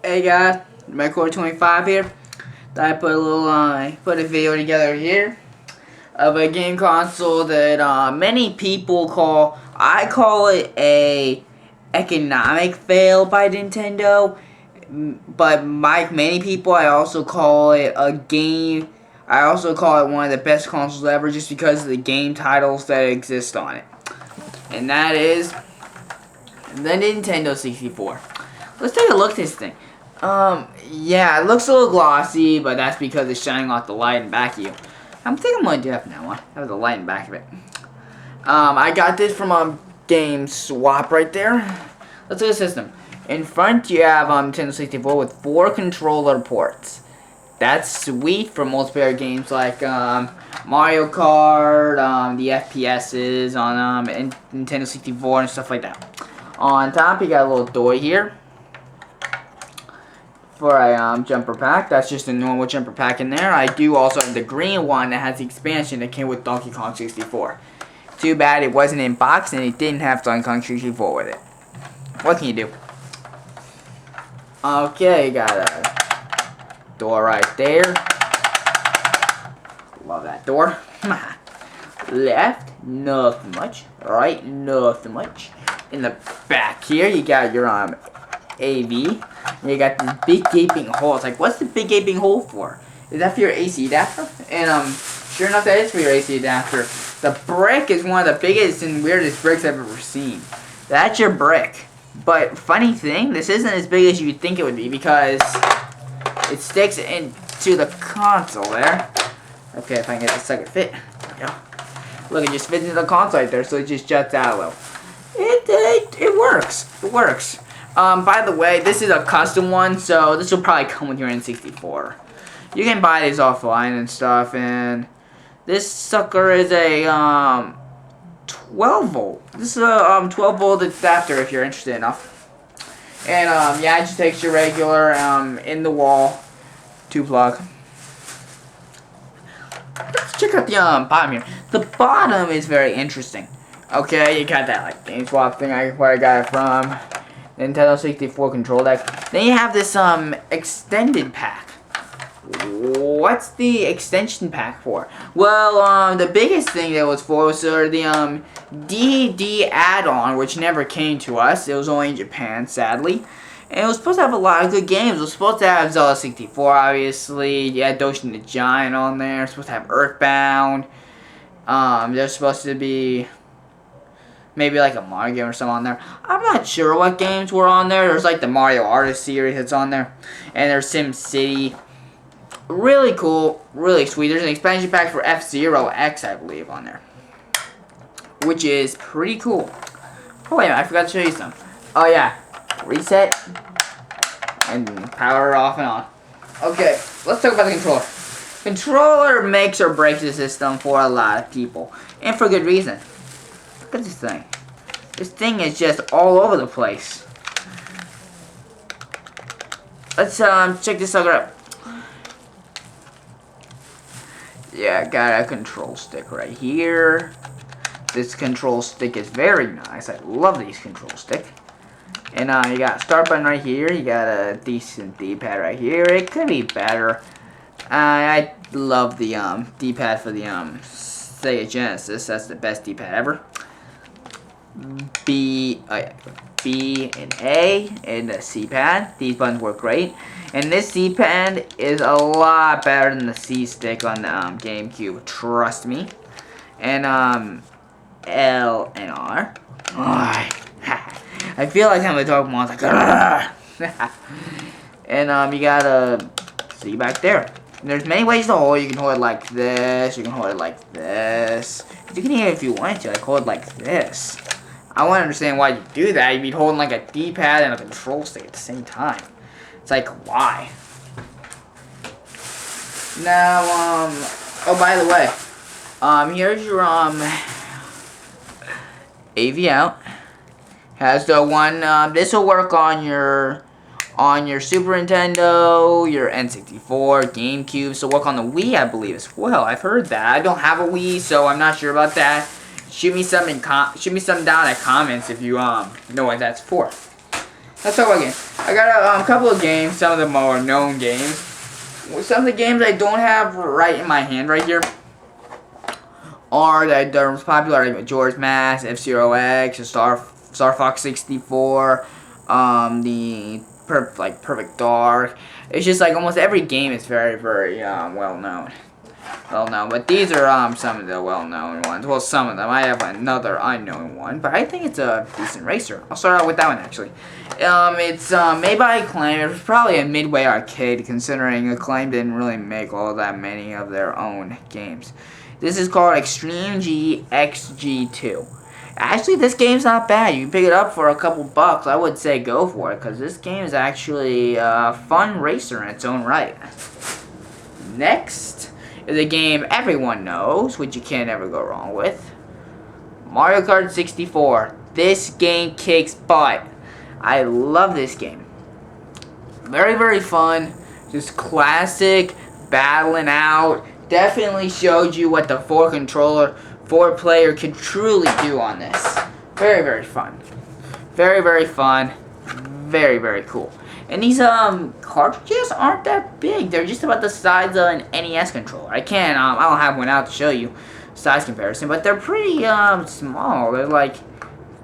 Hey guys, Core 25 here. I put a little, put a video together here of a game console that many people I call it a economic fail by Nintendo, but like many people, I also call it a game. I also call it one of the best consoles ever, just because of the game titles that exist on it, and that is the Nintendo 64. Let's take a look at this thing. Yeah, it looks a little glossy, but that's because it's shining off the light in back of you. I think I'm gonna do that from now on. Have the light in back of it. I got this from Game Swap right there. Let's look at the system. In front, you have Nintendo 64 with 4 controller ports. That's sweet for multiplayer games like Mario Kart, the FPSs on Nintendo 64 and stuff like that. On top, you got a little door here for a jumper pack. That's just a normal jumper pack in there. I do also have the green one that has the expansion that came with Donkey Kong 64. Too bad it wasn't in box and it didn't have Donkey Kong 64 with it. What can you do? Okay, got a door right there. Love that door. Left, nothing much. Right, nothing much. In the back here, you got your AV. You got this big gaping hole. It's like, what's the big gaping hole for? Is that for your AC adapter? And sure enough, that is for your AC adapter. The brick is one of the biggest and weirdest bricks I've ever seen. That's your brick. But funny thing, this isn't as big as you'd think it would be because it sticks into the console there. Okay, if I can get this sucker fit. There we go. Look, it just fits into the console right there, so it just juts out a little. It works. It works. By the way, this is a custom one, so this will probably come with your N64. You can buy these offline and stuff, and this sucker is a 12 volt. This is a 12 volt adapter if you're interested enough. And yeah, it just takes your regular in the wall 2-plug. Let's check out the bottom here. The bottom is very interesting. Okay, you got that like Game Swap thing where I got it from. Nintendo 64 control deck. Then you have this extended pack. What's the extension pack for? Well, the biggest thing that was for was the DD add-on, which never came to us. It was only in Japan, sadly. And it was supposed to have a lot of good games. It was supposed to have Zelda 64, obviously. You had Doshin the Giant on there. It was supposed to have Earthbound. There's supposed to be maybe like a Mario game or something on there. I'm not sure what games were on there. There's like the Mario Artist series that's on there. And there's Sim City. Really cool. Really sweet. There's an expansion pack for F-Zero X, I believe, on there. Which is pretty cool. Oh, wait a minute. I forgot to show you some. Oh, yeah. Reset. And power off and on. Okay. Let's talk about the controller. Controller makes or breaks the system for a lot of people. And for good reason. Look at this thing. This thing is just all over the place. Let's check this sucker out. Yeah, got a control stick right here. This control stick is very nice. I love these control stick. And you got a start button right here. You got a decent D-pad right here. It could be better. I love the D-pad for the Sega Genesis. That's the best D-pad ever. B and A and the C-pad. These buttons work great. And this C-pad is a lot better than the C-stick on the GameCube. Trust me. And L and R. I feel like I'm a dog monster. Like, and you gotta see back there. And there's many ways to hold it. You can hold it like this. You can hold it like this. You can even, if you wanted to, like hold it like this. I want to understand why you do that. You'd be holding like a D-pad and a control stick at the same time. It's like, why? Now, oh, by the way, here's your, AV out. Has the one, this will work on your Super Nintendo, your N64, GameCube. So work on the Wii, I believe, as well. I've heard that. I don't have a Wii, so I'm not sure about that. Shoot me some down in the comments if you know what that's for. let's talk about games. I got a couple of games. Some of them are known games. Some of the games I don't have right in my hand right here are that they're popular, like Majora's Mask, F-Zero X, Star Fox 64, the Perfect Dark. It's just like almost every game is very, very well known. But these are some of the well-known ones. Well, some of them. I have another unknown one, but I think it's a decent racer. I'll start out with that one actually. It's made by Acclaim. It's probably a Midway arcade, considering Acclaim didn't really make all that many of their own games. This is called Extreme G XG2. Actually, this game's not bad. You can pick it up for a couple bucks. I would say go for it, because this game is actually a fun racer in its own right. Next is a game everyone knows, which you can't ever go wrong with. Mario Kart 64. This game kicks butt. I love this game. Very, very fun. Just classic battling out. Definitely showed you what the four player can truly do on this. Very, very fun. Very, very fun. Very, very cool. And these cartridges aren't that big. They're just about the size of an NES controller. I don't have one out to show you size comparison, but they're pretty small. They're like,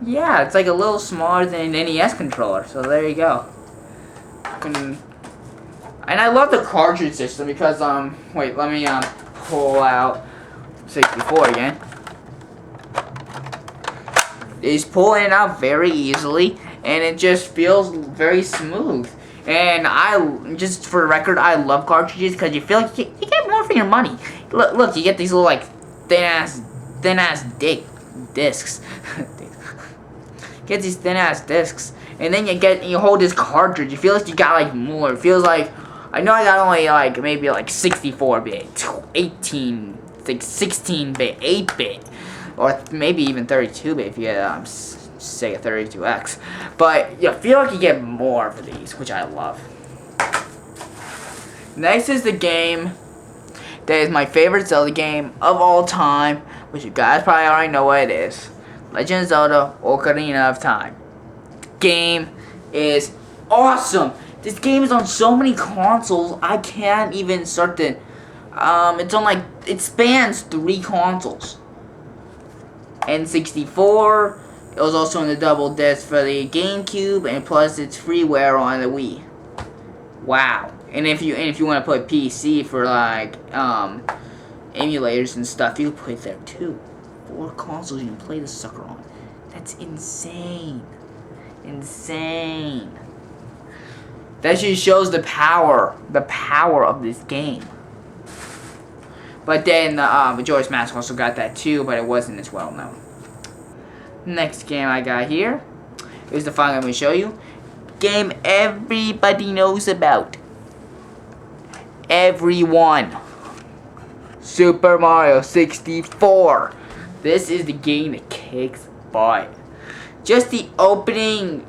yeah, it's like a little smaller than an NES controller. So there you go. And I love the cartridge system because wait, let me pull out 64 again. It's pulling it out very easily, and it just feels very smooth. And just for the record, I love cartridges because you feel like you get more for your money. Look, you get these little like thin ass discs. Get these thin ass discs, and then you hold this cartridge. You feel like you got like more. It feels like I know I got only like maybe like 64-bit, 18, like 16-bit, 8-bit, or maybe even 32-bit if you get Sega 32X. But you feel like you get more for these, which I love. Next is the game that is my favorite Zelda game of all time, which you guys probably already know what it is. Legend of Zelda: Ocarina of Time. Game is awesome. This game is on so many consoles, I can't even start to... it spans 3 consoles. N64, it was also on the double disc for the GameCube, and plus it's freeware on the Wii. Wow. And if you want to put PC for like emulators and stuff, you can put it there too. 4 consoles you can play this sucker on. That's insane. Insane. That just shows the power of this game. But then Majora's Mask also got that too, but it wasn't as well known. Next game I got here is the final I'm going to show you. Game everybody knows about. Everyone. Super Mario 64. This is the game that kicks butt. Just the opening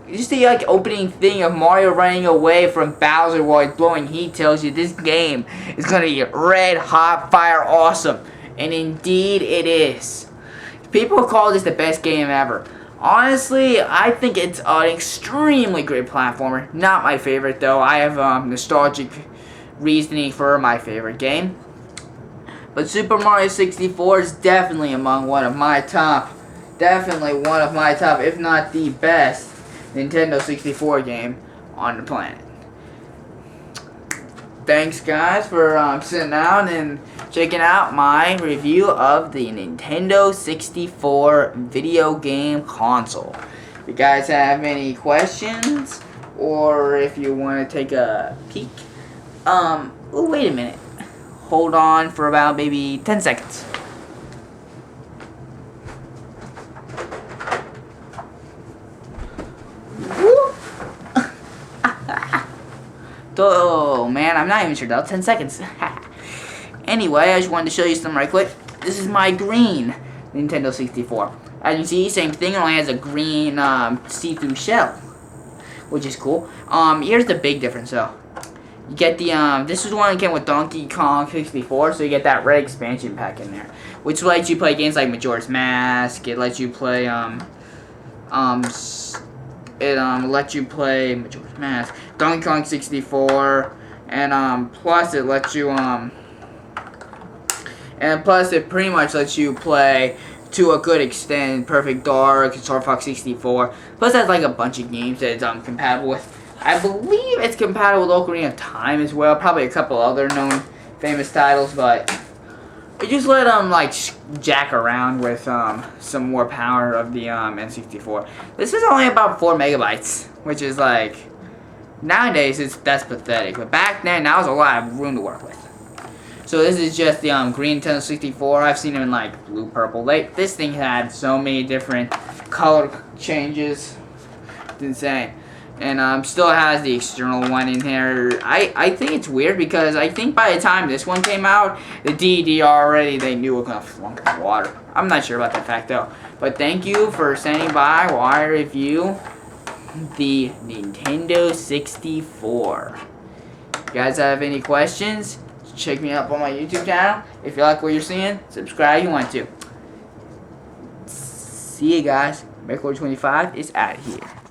thing of Mario running away from Bowser while he's blowing heat tells you this game is gonna be red hot fire awesome, and indeed it is. People call this the best game ever. Honestly, I think it's an extremely great platformer. Not my favorite though. I have nostalgic reasoning for my favorite game. But Super Mario 64 is definitely among one of my top, if not the best, Nintendo 64 game on the planet. Thanks guys for sitting down and checking out my review of the Nintendo 64 video game console. If you guys have any questions, or if you want to take a peek, oh wait a minute. Hold on for about maybe 10 seconds. Oh man, I'm not even sure though. 10 seconds. Anyway, I just wanted to show you something right quick. This is my green Nintendo 64. As you can see, same thing, only has a green see-through shell, which is cool. Here's the big difference though. You get the this is one that came with Donkey Kong 64, so you get that red expansion pack in there, which lets you play games like Majora's Mask. It lets you play it lets you play Majora's Mask, Donkey Kong 64, and plus it lets you and plus it pretty much lets you play to a good extent Perfect Dark, Star Fox 64. Plus it has like a bunch of games that it's compatible with. I believe it's compatible with Ocarina of Time as well. Probably a couple other known famous titles, but it just let them like jack around with some more power of the N64. This is only about 4 megabytes, which is like nowadays that's pathetic. But back then, that was a lot of room to work with. So this is just the green Nintendo 64. I've seen them in like blue, purple. This thing had so many different color changes. It's insane. And still has the external one in here. I think it's weird because I think by the time this one came out, the DD already they knew it was gonna flunk in the water. I'm not sure about that fact though. But thank you for standing by while I review the Nintendo 64. If you guys have any questions, check me up on my YouTube channel. If you like what you're seeing, subscribe if you want to. See you guys. Miracle 25 is out of here.